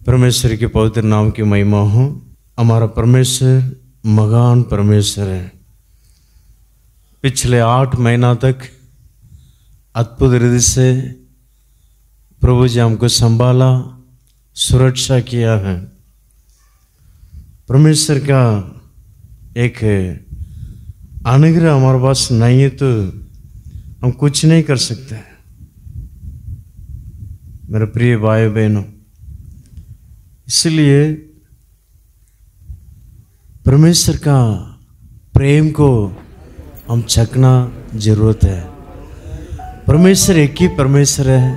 परमेश्वर के पवित्र नाम की महिमा हो। हमारा परमेश्वर महान परमेश्वर है। पिछले 8 महीना तक अद्भुत रीति से प्रभु जी हमको संभाला, सुरक्षा किया है। परमेश्वर का एक अनुग्रह हमारे पास नहीं है तो हम कुछ नहीं कर सकते। मेरे प्रिय भाई बहनों, इसलिए परमेश्वर का प्रेम को हम चखना जरूरत है। परमेश्वर एक ही परमेश्वर है,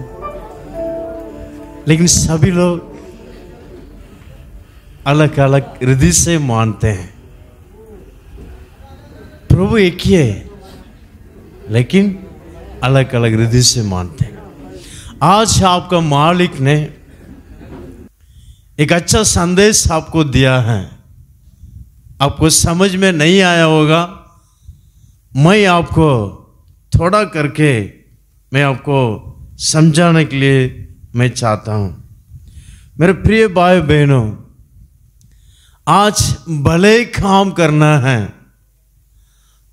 लेकिन सभी लोग अलग अलग हृदय से मानते हैं। प्रभु एक ही है, लेकिन अलग अलग हृदय से मानते हैं। आज आपका मालिक ने एक अच्छा संदेश आपको दिया है। आपको समझ में नहीं आया होगा, मैं आपको थोड़ा करके मैं आपको समझाने के लिए मैं चाहता हूँ। मेरे प्रिय भाई बहनों, आज भले काम करना है।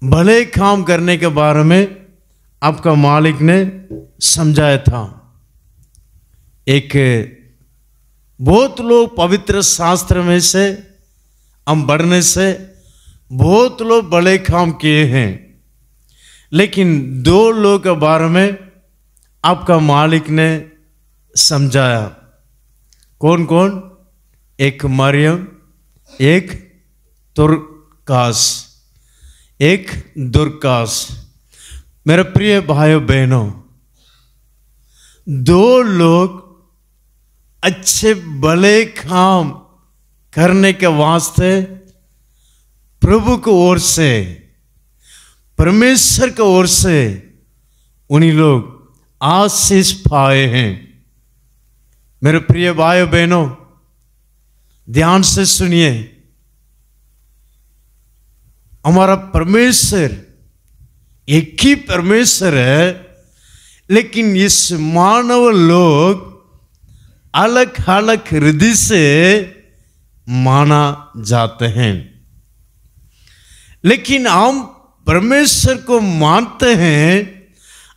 भले काम करने के बारे में आपका मालिक ने समझाया था। एक बहुत लोग पवित्र शास्त्र में से हम पढ़ने से बहुत लोग बड़े काम किए हैं, लेकिन 2 लोगों के बारे में आपका मालिक ने समझाया। कौन कौन? एक मरियम, एक तुर्कास, एक दुर्कास। मेरे प्रिय भाइयों बहनों, 2 लोग अच्छे भले काम करने के वास्ते प्रभु की ओर से, परमेश्वर की ओर से उन्हीं लोग आशीष पाए हैं। मेरे प्रिय भाई बहनों, ध्यान से सुनिए। हमारा परमेश्वर एक ही परमेश्वर है, लेकिन इस मानव लोग अलग अलग हृदय से माना जाते हैं। लेकिन हम परमेश्वर को मानते हैं।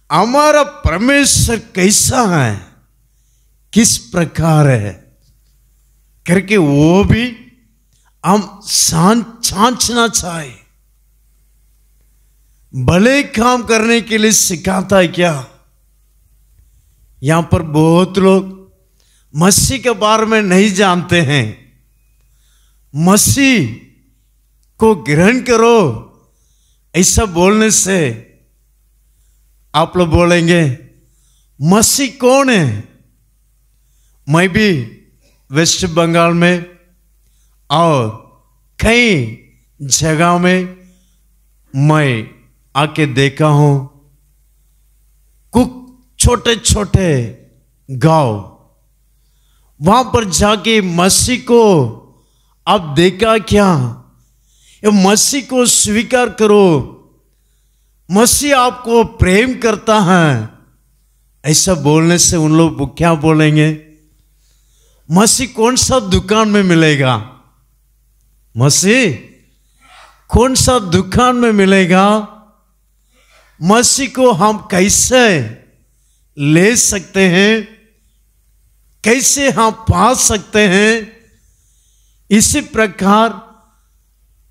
हमारा परमेश्वर कैसा है, किस प्रकार है करके वो भी हम जांचना चाहिए। भले काम करने के लिए सिखाता है क्या? यहां पर बहुत लोग मसीह के बारे में नहीं जानते हैं। मसीह को ग्रहण करो, ऐसा बोलने से आप लोग बोलेंगे मसीह कौन है? मैं भी वेस्ट बंगाल में और कई जगह में मैं आके देखा हूं। कुछ छोटे छोटे गांव, वहां पर जाके मसीह को आप देखा क्या? ये मसीह को स्वीकार करो, मसीह आपको प्रेम करता है। ऐसा बोलने से उन लोग क्या बोलेंगे? मसीह कौन सा दुकान में मिलेगा? मसीह कौन सा दुकान में मिलेगा? मसीह को हम कैसे ले सकते हैं, कैसे हम पा सकते हैं? इसी प्रकार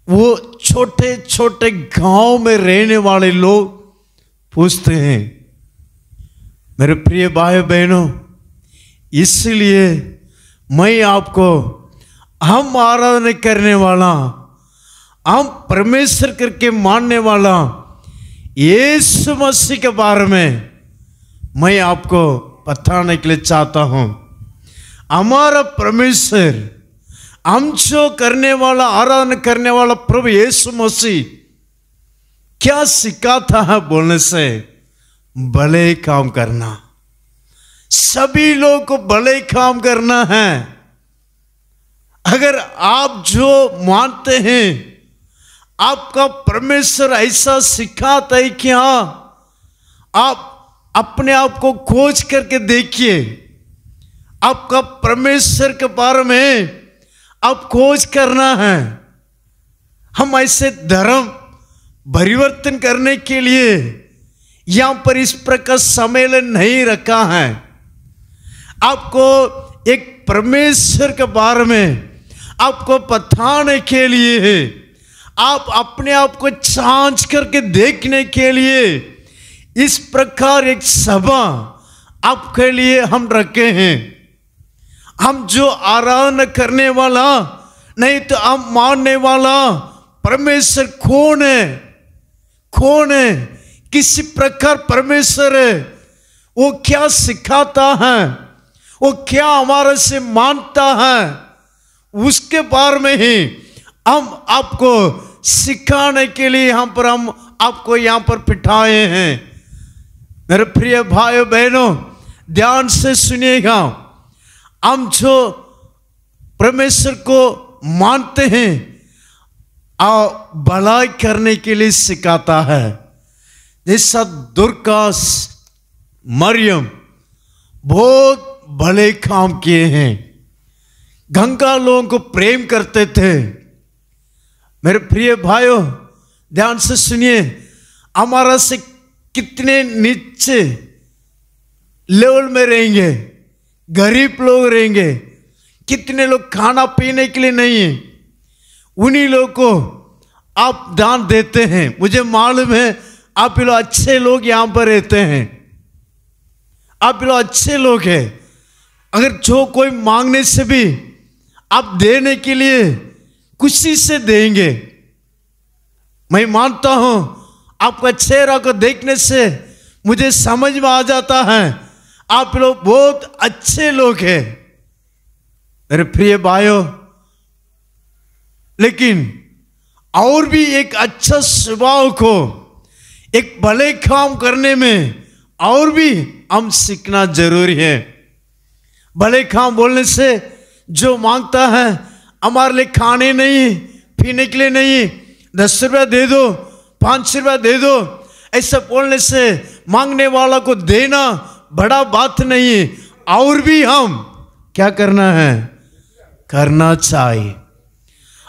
वो छोटे छोटे गांव में रहने वाले लोग पूछते हैं। मेरे प्रिय भाई बहनों, इसलिए मैं आपको, हम आराधना करने वाला, हम परमेश्वर करके मानने वाला यीशु मसीह के बारे में मैं आपको बताने के लिए चाहता हूं। हमारा परमेश्वर, हम जो करने वाला, आराधना करने वाला प्रभु यीशु मसीह क्या सिखाता है बोलने से? भले काम करना। सभी लोगों को भले काम करना है। अगर आप जो मानते हैं, आपका परमेश्वर ऐसा सिखाता है क्या? आप अपने आप को खोज करके देखिए। आपका परमेश्वर के बारे में आप खोज करना है। हम ऐसे धर्म परिवर्तन करने के लिए यहां पर इस प्रकार सम्मेलन नहीं रखा है। आपको एक परमेश्वर के बारे में आपको बताने के लिए, आप अपने आप को जांच करके देखने के लिए इस प्रकार एक सभा आपके लिए हम रखे हैं। हम जो आराधना करने वाला नहीं तो हम मानने वाला परमेश्वर कौन है, कौन है, किसी प्रकार परमेश्वर है, वो क्या सिखाता है, वो क्या हमारे से मानता है, उसके बारे में ही हम आपको सिखाने के लिए यहाँ पर हम आपको यहाँ पर बिठाए हैं। मेरे प्रिय भाइयों बहनों, ध्यान से सुनिएगा। हम जो परमेश्वर को मानते हैं भलाई करने के लिए सिखाता है। जैसा दुर्गास मरियम बहुत भले काम किए हैं, गंगा लोगों को प्रेम करते थे। मेरे प्रिय भाइयों ध्यान से सुनिए, हमारा से कितने नीचे लेवल में रहेंगे, गरीब लोग रहेंगे, कितने लोग खाना पीने के लिए नहीं है, उन्हीं लोगों को आप दान देते हैं। मुझे मालूम है आप लोग अच्छे लोग यहां पर रहते हैं, आप लोग अच्छे लोग हैं। अगर जो कोई मांगने से भी आप देने के लिए खुशी से देंगे। मैं मानता हूं आपका चेहरा को देखने से मुझे समझ में आ जाता है आप लोग बहुत अच्छे लोग हैं मेरे प्रिय भाइयों। लेकिन और भी एक अच्छा स्वभाव को, एक भले काम करने में और भी हम सीखना जरूरी है। भले काम बोलने से जो मांगता है हमारे लिए खाने नहीं, पीने के लिए नहीं, 10 रुपया दे दो, 5 रुपया दे दो, ऐसा बोलने से मांगने वाला को देना बड़ा बात नहीं है। और भी हम क्या करना है, करना चाहिए।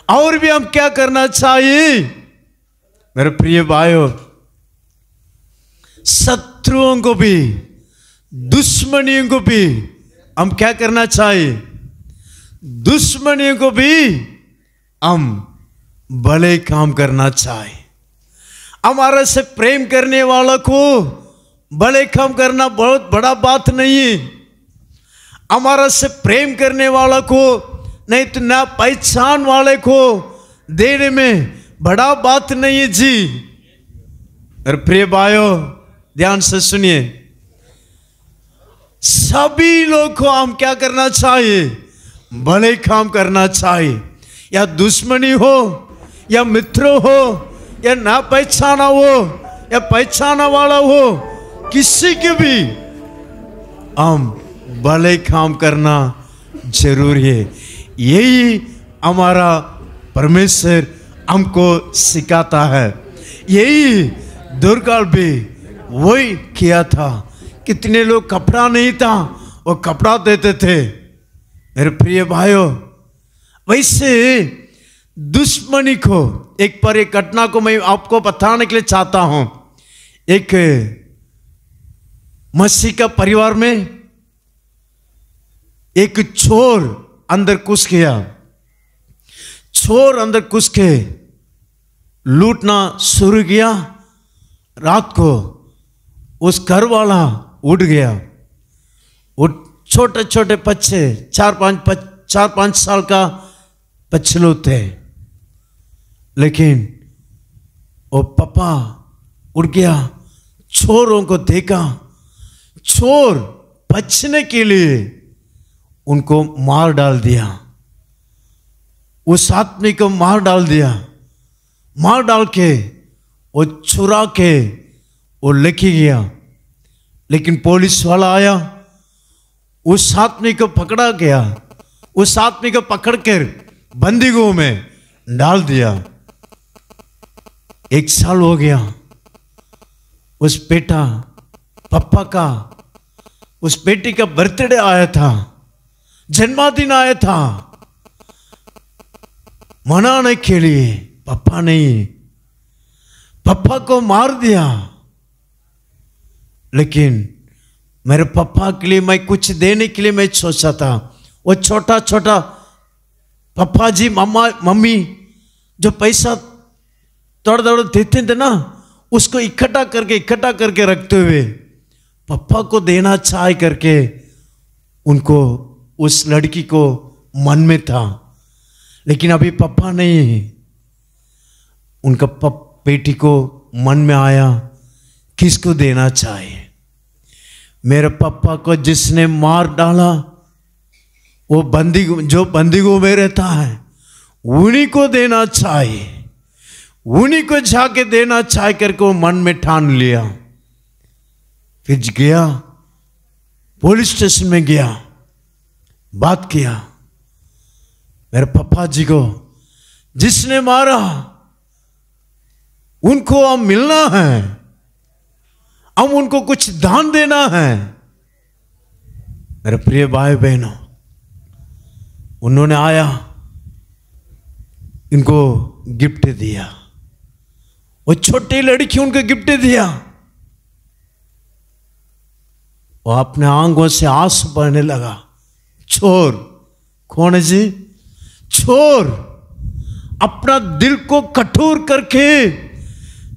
और भी हम क्या करना चाहिए मेरे प्रिय भाइयों, शत्रुओं को भी, दुश्मनियों को भी हम क्या करना चाहिए, दुश्मनियों को भी हम भले काम करना चाहिए। हमारे से प्रेम करने वालों को भले काम करना बहुत बड़ा बात नहीं है। हमारा से प्रेम करने वाला को नहीं तो ना पहचान वाले को देने में बड़ा बात नहीं है जी। और प्रिय भाइयों ध्यान से सुनिए, सभी लोग को हम क्या करना चाहिए, भले काम करना चाहिए। या दुश्मनी हो या मित्र हो या ना पहचाना हो या पहचाना वाला हो, किसी के भी हम भले काम करना जरूरी है। यही हमारा परमेश्वर हमको सिखाता है। यही दुर्गा भी वही किया था। कितने लोग कपड़ा नहीं था वो कपड़ा देते थे मेरे प्रिय भाइयों। वैसे दुश्मनी को एक घटना को मैं आपको बताने के लिए चाहता हूं। एक मसीह का परिवार में एक चोर अंदर घुस गया। चोर अंदर घुस के लूटना शुरू किया। रात को उस घर वाला उठ गया। वो छोटे छोटे बच्चे 4-5 साल का बच्चे लोग थे, लेकिन वो पापा उठ गया। चोरों को देखा, चोर बचने के लिए उनको मार डाल दिया। उस आदमी को मार डाल दिया। मार डाल के वो चुरा के वो लेके गया। लेकिन पुलिस वाला आया, उस आदमी को पकड़ा गया। उस आदमी को पकड़कर बंदीगृह में डाल दिया। 1 साल हो गया। उस बेटा पापा का, उस बेटी का बर्थडे आया था। जन्मदिन आया था, मनाने के लिए पापा नहीं, पापा को मार दिया। लेकिन मेरे पापा के लिए मैं कुछ देने के लिए मैं सोचा था। वो छोटा छोटा पापा जी मम्मा मम्मी जो पैसा थोड़ा थोड़ा देते थे ना, उसको इकट्ठा करके रखते हुए पापा को देना चाह करके उनको, उस लड़की को मन में था। लेकिन अभी पापा नहीं, उनका बेटी को मन में आया किसको देना चाहिए। मेरे पापा को जिसने मार डाला, वो जो बंदीगों में रहता है, उन्हीं को देना चाहिए, उन्हीं को जाके देना चाह करके वो मन में ठान लिया। फिर गया, पुलिस स्टेशन में गया, बात किया। मेरे पापा जी को जिसने मारा उनको अब मिलना है, अब उनको कुछ दान देना है। मेरे प्रिय भाई बहनों, उन्होंने आया, इनको गिफ्ट दिया। वो छोटी लड़की उनको गिफ्ट दिया। वो अपने आंखों से आंसू बहने लगा। चोर कौन है जी? चोर, अपना दिल को कठोर करके,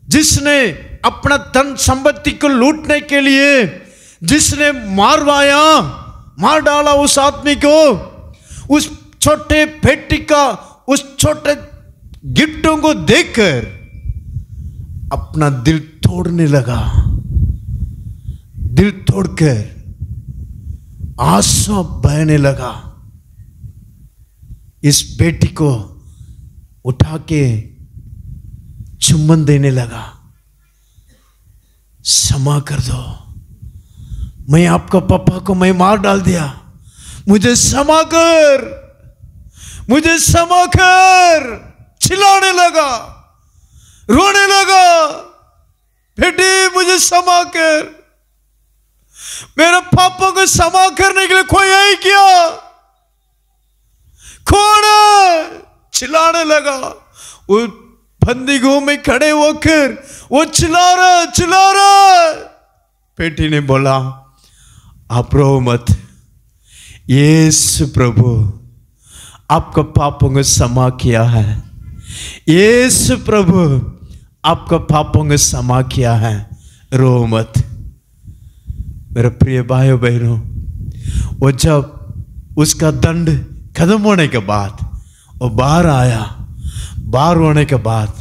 जिसने अपना धन संपत्ति को लूटने के लिए जिसने मार डाला उस आदमी को, उस छोटे बेटी का उस छोटे गिफ्टों को देखकर अपना दिल तोड़ने लगा। दिल तोड़कर आंसू बहने लगा। इस बेटी को उठा के चुम्बन देने लगा। क्षमा कर दो, मैं आपका पापा को मैं मार डाल दिया, मुझे क्षमा कर, मुझे क्षमा कर। चिल्लाने लगा, रोने लगा, बेटी मुझे क्षमा कर। मेरे पापा को क्षमा करने के लिए कोई आई क्या? कौन है? चिल्लाने लगा। वो बंदीगों में खड़े होकर वो चिल्ला रहा। बेटी ने बोला, आप रो मत, यीशु प्रभु आपका पापों को क्षमा किया है। यीशु प्रभु आपका पापों को क्षमा किया है, रो मत। मेरे प्रिय भाइयों बहनों, वो जब उसका दंड खत्म होने के बाद वो बाहर आया, बाहर होने के बाद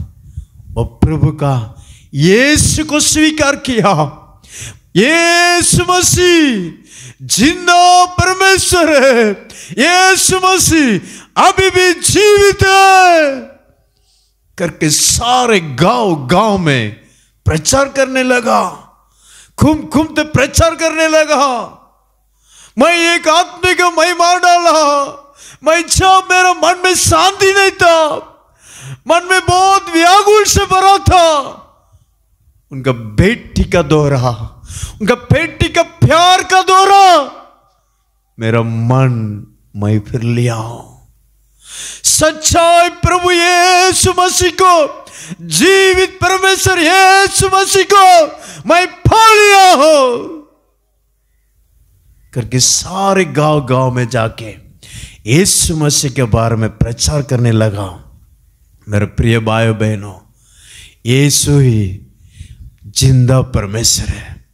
वो प्रभु का यीशु को स्वीकार किया। यीशु मसीह जिंदा परमेश्वर है, यीशु मसीह अभी भी जीवित है करके सारे गांव में प्रचार करने लगा। घूमते प्रचार करने लगा। मैं एक आदमी को मैं मार डाला, मैं जब मेरा मन में शांति नहीं था, मन में बहुत व्याकुल से भरा था। उनका बेटी का दौरा, उनका बेटी का प्यार का दौरा, मेरा मन मैं फिर लिया हूं। सच्चाई प्रभु यीशु मसीह को, जीवित परमेश्वर यीशु मसीह को मैं पा लिया हूं करके सारे गांव में जाके यीशु मसीह के बारे में प्रचार करने लगा। मेरे प्रिय भाइयों बहनों, यीशु ही जिंदा परमेश्वर है।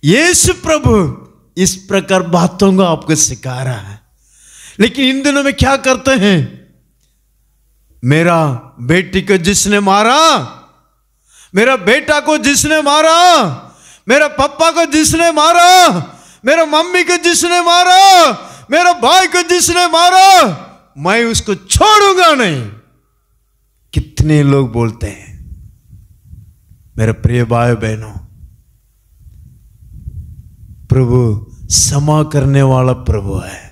यीशु प्रभु इस प्रकार बातों को आपको सिखा रहा है। लेकिन इन दिनों में क्या करते हैं? मेरा बेटी को जिसने मारा, मेरा बेटा को जिसने मारा, मेरा पापा को जिसने मारा, मेरा मम्मी को जिसने मारा, मेरा भाई को जिसने मारा, मैं उसको छोड़ूंगा नहीं। कितने लोग बोलते हैं। मेरे प्रिय भाई बहनों, प्रभु क्षमा करने वाला प्रभु है।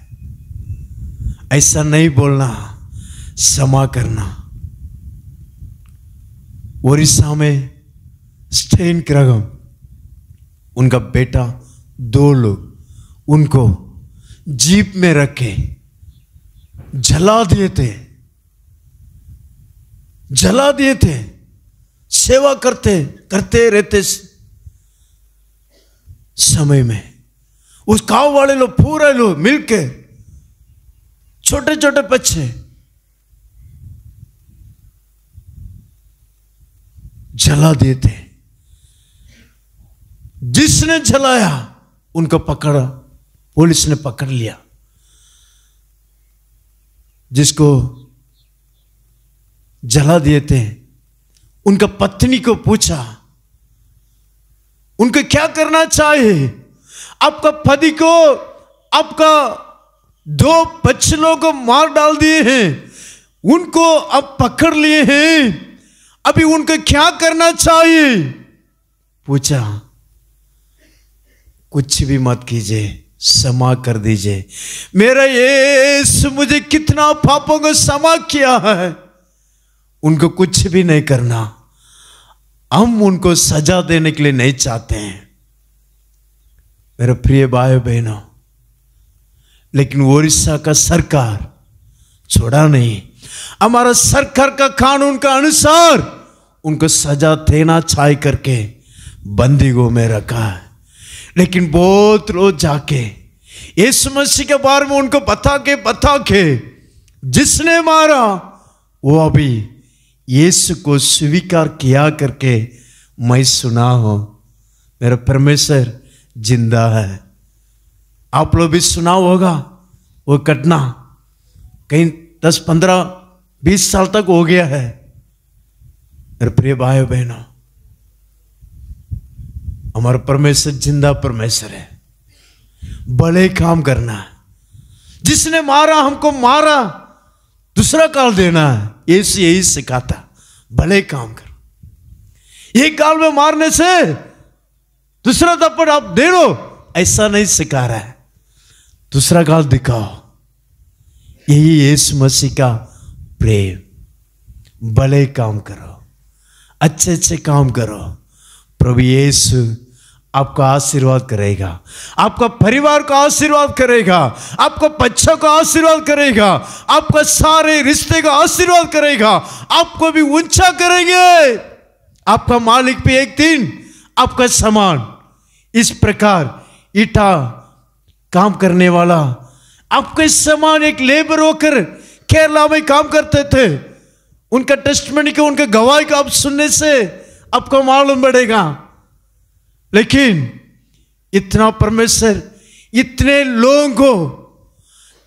ऐसा नहीं बोलना, क्षमा करना। ओडिशा में स्टेन क्रगम, उनका बेटा 2 लोग उनको जीप में रखे जला दिए थे, जला दिए थे। सेवा करते करते रहते समय में उस गांव वाले लोग, पूरे लोग मिलके, छोटे छोटे बच्चे जला दिए थे। जिसने जलाया उनको पकड़ा, पुलिस ने पकड़ लिया। जिसको जला दिए थे उनका पत्नी को पूछा, उनको क्या करना चाहिए? आपका पति को, आपका 2 बच्चों को मार डाल दिए हैं, उनको अब पकड़ लिए हैं, अभी उनको क्या करना चाहिए? पूछा। कुछ भी मत कीजिए, क्षमा कर दीजिए। मेरा यीशु मुझे कितना पापों को क्षमा किया है। उनको कुछ भी नहीं करना। हम उनको सजा देने के लिए नहीं चाहते हैं मेरे प्रिय भाई बहनों, लेकिन ओडिशा का सरकार छोड़ा नहीं। हमारा सरकार का कानून का अनुसार उनको सजा देना चाहिए करके बंदीगृह में रखा है। लेकिन बहुत लोग जाके यीशु मसीह के बारे में उनको बता के जिसने मारा वो अभी यीशु को स्वीकार किया करके मैं सुना हूं। मेरा परमेश्वर जिंदा है। आप लोग भी सुना होगा वो घटना, कहीं 10, 15, 20 साल तक हो गया है। मेरे प्रिय भाई बहनों, हमारा परमेश्वर जिंदा परमेश्वर है। भले काम करना है। जिसने मारा, हमको मारा, दूसरा काल देना है। यीशु यही सिखाता, भले काम करो। एक काल में मारने से दूसरा थप्पड़ आप दे दो, ऐसा नहीं सिखा रहा है। दूसरा काल दिखाओ। यही यीशु मसीह का प्रेम। भले काम करो, अच्छे अच्छे काम करो। प्रभु यीशु आपका आशीर्वाद करेगा, आपका परिवार का आशीर्वाद करेगा, आपका बच्चों का आशीर्वाद करेगा, आपका सारे रिश्ते का आशीर्वाद करेगा, आपको भी ऊंचा करेंगे। आपका मालिक भी एक दिन आपका समान इस प्रकार ईटा काम करने वाला, आपके समान एक लेबर होकर केरला में काम करते थे। उनका टेस्टमनी के, उनके गवाही का आप सुनने से आपको मालूम पड़ेगा। लेकिन इतना परमेश्वर इतने लोगों को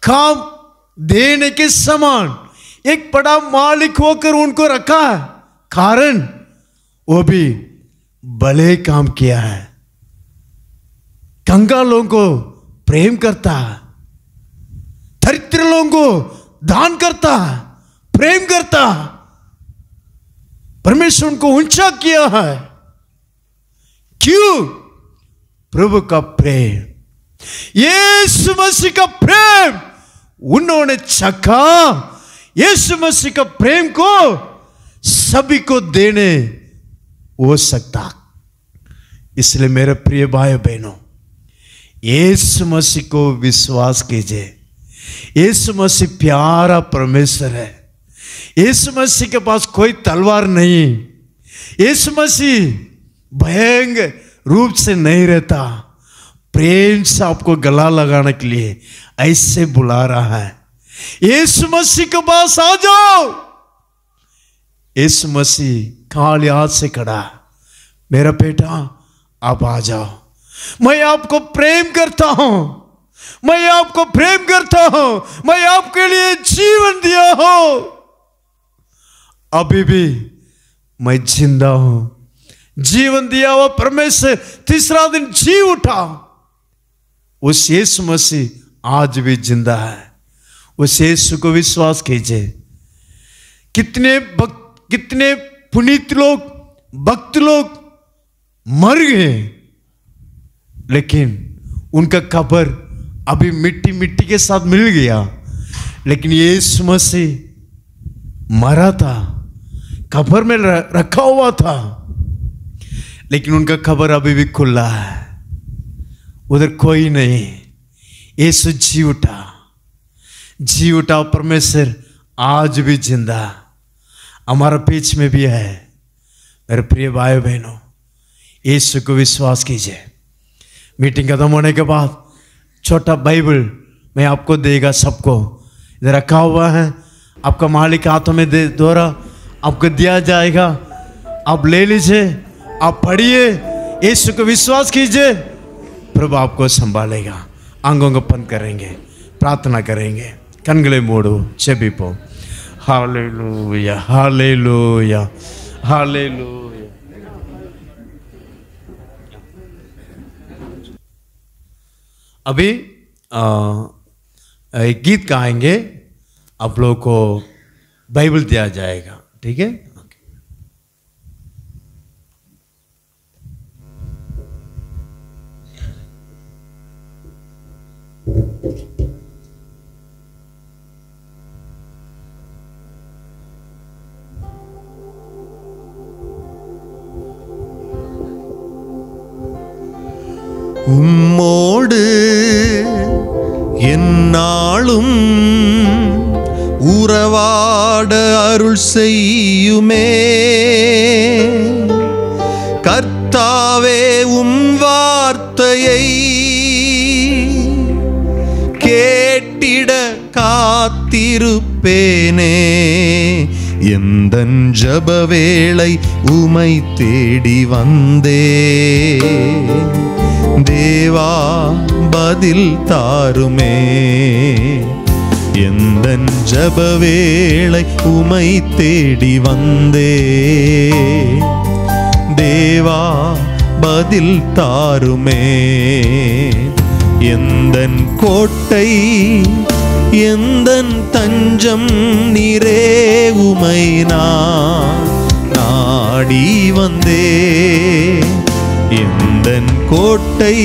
काम देने के समान एक बड़ा मालिक होकर उनको रखा है, कारण वो भी भले काम किया है। कंगाल लोगों को प्रेम करता है, दरिद्र लोगों को दान करता है, प्रेम करता है। परमेश्वर उनको ऊंचा किया है। क्यों? प्रभु का प्रेम, यीशु मसीह का प्रेम उन्होंने चखा। यीशु मसीह का प्रेम को सभी को देने हो सकता। इसलिए मेरे प्रिय भाई बहनों, यीशु मसीह को विश्वास कीजिए। यीशु मसीह प्यारा परमेश्वर है। यीशु मसीह के पास कोई तलवार नहीं। यीशु मसीह भयंकर रूप से नहीं रहता, प्रेम से आपको गला लगाने के लिए ऐसे बुला रहा है। यीशु मसीह के पास आ जाओ। यीशु मसीह खाली हाथ से खड़ा, मेरा बेटा आप आ जाओ, मैं आपको प्रेम करता हूं, मैं आपको प्रेम करता हूं, मैं आपके लिए जीवन दिया हूं, अभी भी मैं जिंदा हूं। जीवन दिया हुआ परमेश्वर तीसरा दिन जी उठा। उस यीशु मसीह आज भी जिंदा है। उस यीशु को विश्वास कीजिए। कितने पुनीत लोग, भक्त लोग मर गए, लेकिन उनका कब्र अभी मिट्टी मिट्टी के साथ मिल गया। लेकिन यीशु मसीह मरा था, कब्र में रखा हुआ था, लेकिन उनका कब्र अभी भी खुला है, उधर कोई नहीं। यीशु जी उठा। जी उठा परमेश्वर आज भी जिंदा हमारा बीच में भी है। मेरे प्रिय भाई बहनों, यीशु को विश्वास कीजिए। मीटिंग खत्म होने के बाद छोटा बाइबल मैं आपको देगा, सबको इधर रखा हुआ है, आपका मालिक हाथों में दे द्वारा आपको दिया जाएगा। आप ले लीजिए, आप पढ़िए, यीशु को विश्वास कीजिए, प्रभु आपको संभालेगा। आंखों को बंद करेंगे, प्रार्थना करेंगे, कनगले मोड़ो, చెబిపో हालेलुया हालेलुया हालेलुया। अभी एक गीत गाएंगे, आप लोगों को बाइबल दिया जाएगा, ठीक है? உம்மோடு எந்நாளும் உறவாட அருள் செய்யுமே கர்த்தாவே, உம் வார்த்தையை கேட்டிட காத்திருப்பேனே. எந்தன் ஜப வேளை உமை தேடி வந்தே, தேவா பதில் தாருமே. எந்தன் ஜப வேளை உமை தேடி வந்தே, தேவா பதில் தாருமே. எந்தன் கோட்டை எந்தன் தஞ்சம் நீரே, உமை நான் நாடி வந்தே. எந்தன் கோட்டை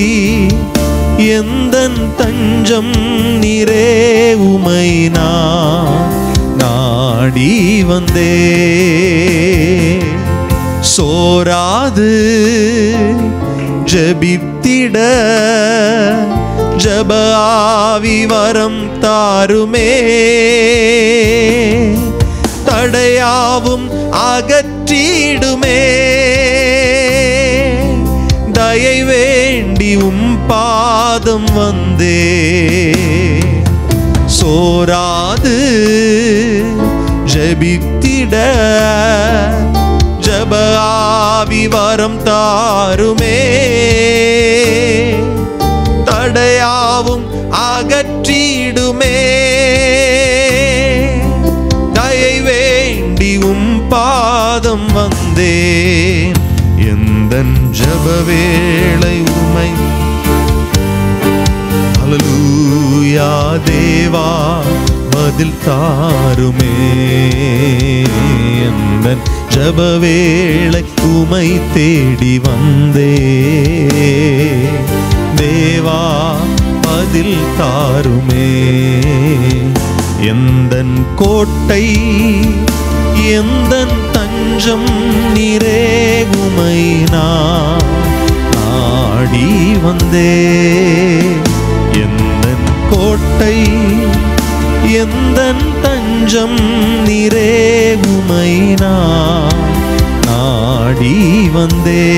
எந்தன் தஞ்சம் நீரே, உமை நான் நாடி வந்தே. சோராது ஜெபித்திட ஜப ஆவி வரம் தாருமே. தடையாவும் அகற்றிடுமே. தயை வேண்டி உம் பாதம் வந்தே. சோராது ஜெபித்திட ஜப ஆவி வரம் தாருமே. தடையாவும் அகற்றிடுமே. தயை வேண்டி உம் பாதம் வந்தேன். எந்தன் ஜப வேளை உமை ஹல்லேலூயா தேவா பதில் தாருமே. எந்தன் ஜப வேளை உமை தேடி வந்தே, தேவா பதில் தாருமே. எந்தன் கோட்டை எந்தன் தஞ்சம் நீரே, உமை நான் நாடி வந்தே. எந்தன் கோட்டை எந்தன் தஞ்சம் நீரே, உமை நான் நாடி வந்தே.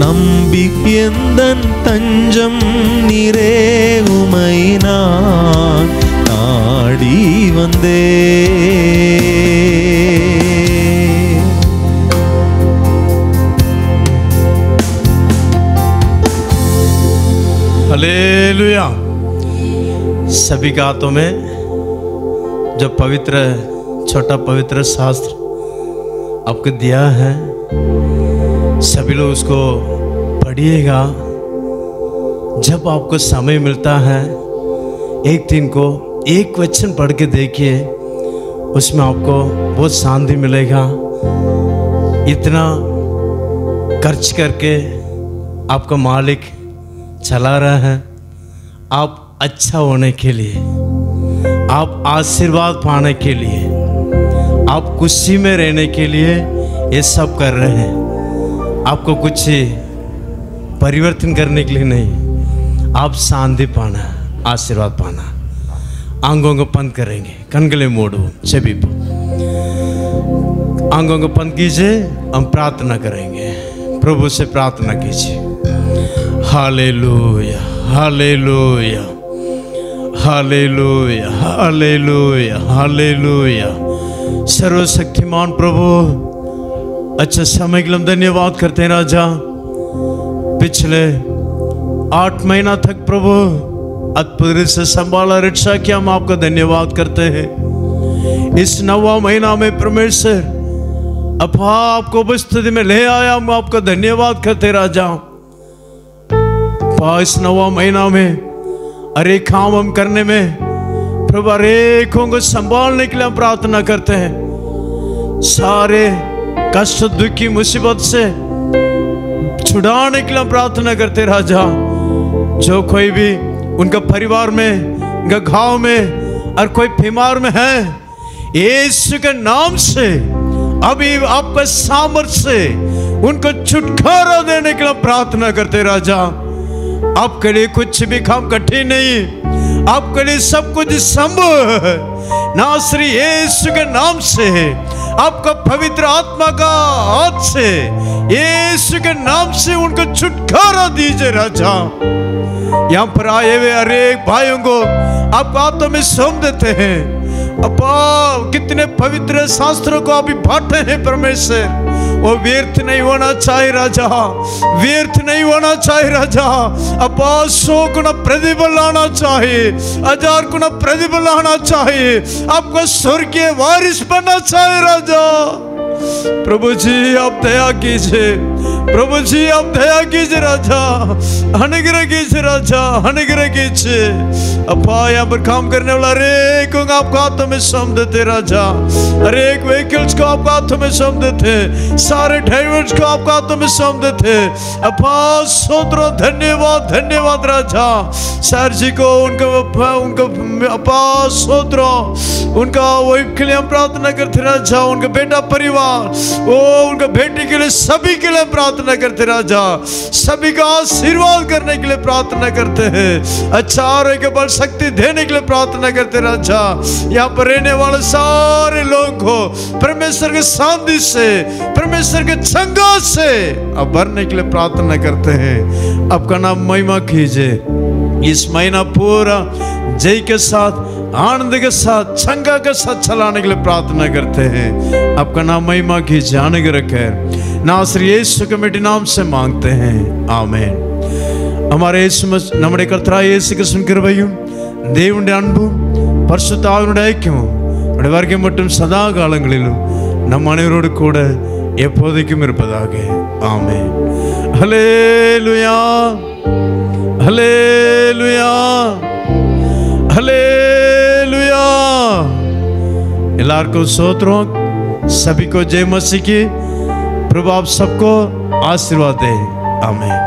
நம்பி எந்தன் தஞ்சம் நீரே, உமை நான் நாடி வந்தே. हालेलुया। सभी के हाथों में जो पवित्र छोटा पवित्र शास्त्र आपको दिया है, सभी लोग उसको पढ़िएगा। जब आपको समय मिलता है, एक दिन को एक वचन पढ़ के देखिए, उसमें आपको बहुत शांति मिलेगा। इतना खर्च करके आपका मालिक चला रहा है आप अच्छा होने के लिए, आप आशीर्वाद पाने के लिए, आप खुशी में रहने के लिए ये सब कर रहे हैं। आपको कुछ परिवर्तन करने के लिए नहीं, आप शांति पाना, आशीर्वाद पाना। आंखों को बंद करेंगे, कनगले मोड़ो, छवि आंखों को बंद कीजिए, हम प्रार्थना करेंगे। प्रभु से प्रार्थना कीजिए। Hallelujah, hallelujah, hallelujah, hallelujah, hallelujah. सर्वशक्तिमान प्रभु, अच्छा समय के लिए हम धन्यवाद करते हैं राजा। पिछले 8 महीना तक प्रभु अद्भुत रीति से संभाला, रक्षा किया, हम आपका धन्यवाद करते हैं। इस 9वां महीना में परमेश्वर अपा आपको उपस्थिति में ले आया, हम आपका धन्यवाद करते राजा। इस 9वां महीना में अरे काम हम करने में प्रभु अनेकों को संभालने के लिए हम प्रार्थना करते हैं। सारे कष्ट, दुखी, मुसीबत से छुड़ाने के लिए हम प्रार्थना करते राजा। जो कोई भी उनका परिवार में, उनका गांव में और कोई बीमार में है, यीशु के नाम से अभी आपका सामर्थ्य से उनको छुटकारा देने के लिए प्रार्थना करते राजा। आपके लिए कुछ भी काम कठिन नहीं, आपके लिए सब कुछ संभव है। नासरी यीशु के नाम से, आपका पवित्र आत्मा का हाथ से, यीशु के नाम से उनको छुटकारा दीजिए राजा। यहाँ पर आए हुए अनेक भाइयों को आप हाथों में सौंप देते हैं। अपा कितने पवित्र शास्त्रों को अभी बांटे हैं परमेश्वर, वो व्यर्थ नहीं होना चाहिए राजा, व्यर्थ नहीं होना चाहिए राजा। अपा 100 गुना प्रतिफल आना चाहिए, 1000 गुना प्रतिफल आना चाहिए, आपको स्वर्गीय वारिस बनना चाहिए राजा। प्रभु जी आप दया कीजिए, प्रभु जी आप दया कीजिए राजा, अनुग्रह कीजिए राजा, अनुग्रह कीजिए। अपा यहाँ पर काम करने वाला हरेक को आपको हाथों में सौंप देते राजा, हरेक व्हीकल्स को आपको हाथों में सौंप देते, सारे ड्राइवर्स को आपको हाथों में सौंप देते। अपा स्तोत्र, धन्यवाद, धन्यवाद राजा। सर जी को उनका अपा स्तोत्र, उनका वाइफ के लिए हम प्रार्थना करते राजा, उनका बेटा परिवार, वो उनका बेटी के लिए, सभी के लिए प्रार्थना करते राजा, सभी का आशीर्वाद करने के लिए प्रार्थना करते हैं, अच्छा आरोग्य के बल शक्ति देने के लिए प्रार्थना करते राजा। यहाँ पर रहने वाले सारे लोगों को परमेश्वर के शांति से, परमेश्वर के संगात से अब भरने के लिए प्रार्थना करते हैं। आपका नाम महिमा कीजिए। इस महीना पूरा जय के साथ, आनंद के साथ, छंगा के साथ चलाने के लिए प्रार्थना करते हैं। आपका नाम महिमा कीजिए, अनुग्रह कर नासरी यीशु के मिठी नाम से मांगते हैं, आमीन। हमारे നമ്മുടെ കർത്താവായ യേശു ക്രിസ്തുവിൻ കൃപയും ദൈവത്തിന്റെ അൻപും പരിശുദ്ധാത്മാവിന്റെ ഐക്യവും നമ്മുടെ വർഗ്ഗം மட்டும் சதா காலங்களிலும் நம் அனைவரோடு கூட எப்போதைக்கும் இருப்பதாக, ஆமென்। ஹல்லேலூயா, ஹல்லேலூயா, ஹல்லேலூயா। எல்லாருக்கும் स्तोत्रम, सभी को जय मसीह की। प्रभु आप सबको आशीर्वाद दे, आमीन।